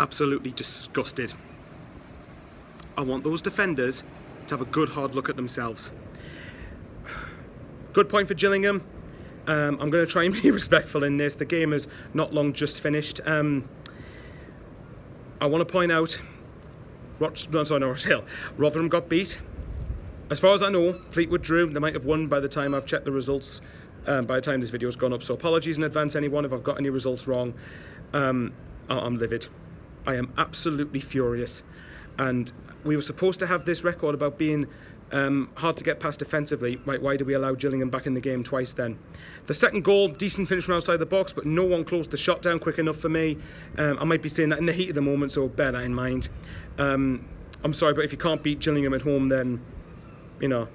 absolutely disgusted. I want those defenders to have a good hard look at themselves. Good point for Gillingham. I'm going to try and be respectful in this. The game is not long just finished. I want to point out, Rotherham got beat. As far as I know, Fleetwood drew. They might have won by the time I've checked the results, by the time this video's gone up. So apologies in advance, anyone, if I've got any results wrong. I'm livid. I am absolutely furious. And we were supposed to have this record about being hard to get past defensively. Right, why did we allow Gillingham back in the game twice then? The second goal, decent finish from outside the box, but no one closed the shot down quick enough for me. I might be saying that in the heat of the moment, so bear that in mind. I'm sorry, but if you can't beat Gillingham at home, then, you know,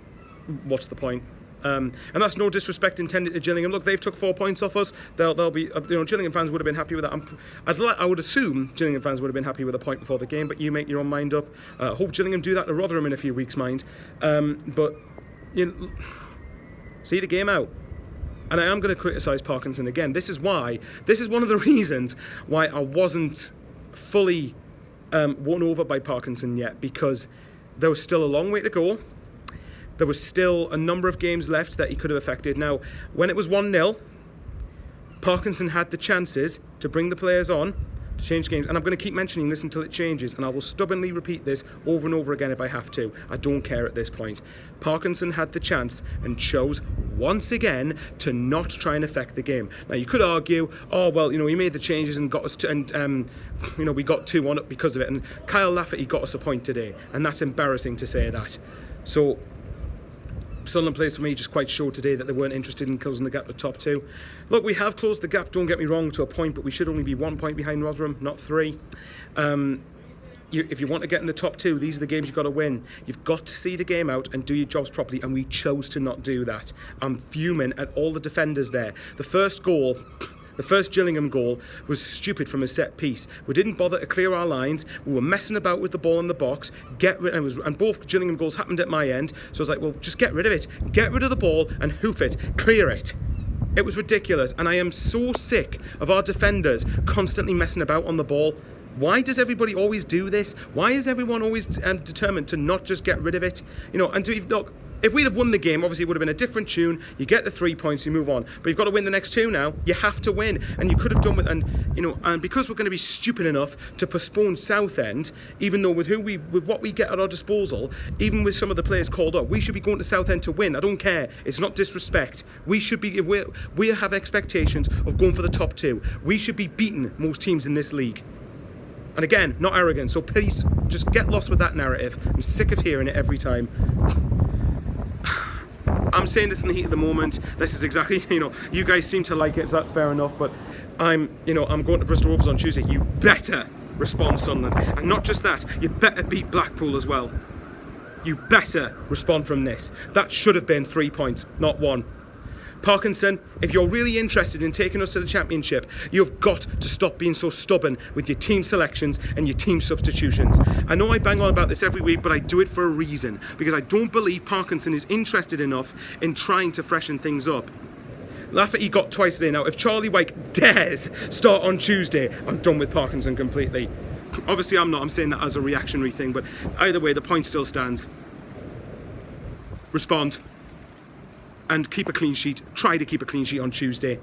what's the point? And that's no disrespect intended to Gillingham. Look, they've took 4 points off us. They'll be, Gillingham fans would have been happy with that. I would assume Gillingham fans would have been happy with a point before the game, but you make your own mind up. Hope Gillingham do that to Rotherham in a few weeks' mind. But see the game out. And I am going to criticise Parkinson again. This is one of the reasons why I wasn't fully won over by Parkinson yet, because there was still a long way to go. There was still a number of games left that he could have affected. Now, when it was 1-0, Parkinson had the chances to bring the players on, to change games. And I'm going to keep mentioning this until it changes. And I will stubbornly repeat this over and over again if I have to. I don't care at this point. Parkinson had the chance and chose, once again, to not try and affect the game. Now, you could argue, oh, well, he made the changes and got us to, and, we got 2-1 up because of it. And Kyle Lafferty got us a point today. And that's embarrassing to say that. So Sunderland players for me just quite showed today that they weren't interested in closing the gap to the top two. Look, we have closed the gap, don't get me wrong, to a point, but we should only be 1 point behind Rotherham, not 3. If you want to get in the top 2, these are the games you've got to win. You've got to see the game out and do your jobs properly, and we chose to not do that. I'm fuming at all the defenders there. The first Gillingham goal was stupid from a set piece. We didn't bother to clear our lines. We were messing about with the ball in the box. And both Gillingham goals happened at my end. So I was like, well, just get rid of it. Get rid of the ball and hoof it. Clear it. It was ridiculous. And I am so sick of our defenders constantly messing about on the ball. Why does everybody always do this? Why is everyone always determined to not just get rid of it? Look, if we'd have won the game, obviously it would have been a different tune. You get the 3 points, you move on. But you've got to win the next 2 now. You have to win. And you could have done with, and because we're going to be stupid enough to postpone Southend, even though with what we get at our disposal, even with some of the players called up, we should be going to Southend to win. I don't care. It's not disrespect. We should be, we have expectations of going for the top 2. We should be beating most teams in this league. And again, not arrogant, so please just get lost with that narrative. I'm sick of hearing it every time. I'm saying this in the heat of the moment. This is exactly, you guys seem to like it, so that's fair enough. But I'm going to Bristol Rovers on Tuesday. You better respond, Sunderland. And not just that, you better beat Blackpool as well. You better respond from this. That should have been 3 points, not 1. Parkinson, if you're really interested in taking us to the Championship, you've got to stop being so stubborn with your team selections and your team substitutions. I know I bang on about this every week, but I do it for a reason, because I don't believe Parkinson is interested enough in trying to freshen things up. Lafferty got twice today. Now, if Charlie Wyke dares start on Tuesday, I'm done with Parkinson completely. Obviously, I'm not. I'm saying that as a reactionary thing, but either way, the point still stands. Respond. And keep a clean sheet. Try to keep a clean sheet on Tuesday.